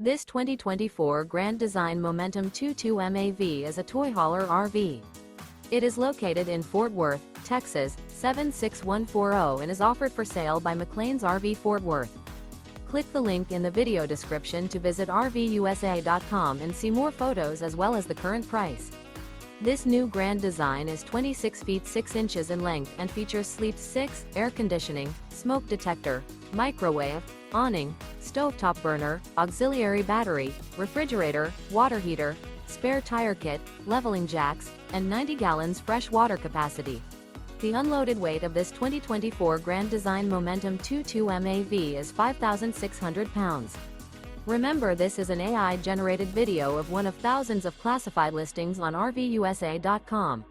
This 2024 Grand Design Momentum 22 MAV is a toy hauler RV. It is located in Fort Worth, Texas, 76140 and is offered for sale by McClain's RV Fort Worth. Click the link in the video description to visit RVUSA.com and see more photos as well as the current price. This new Grand Design is 26 feet 6 inches in length and features sleep 6, air conditioning, smoke detector, microwave, awning, stovetop burner, auxiliary battery, refrigerator, water heater, spare tire kit, leveling jacks, and 90 gallons fresh water capacity. The unloaded weight of this 2024 Grand Design Momentum 22 MAV is 5,600 pounds. Remember, this is an AI-generated video of one of thousands of classified listings on RVUSA.com.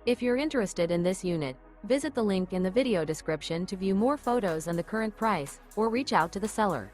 If you're interested in this unit, visit the link in the video description to view more photos and the current price, or reach out to the seller.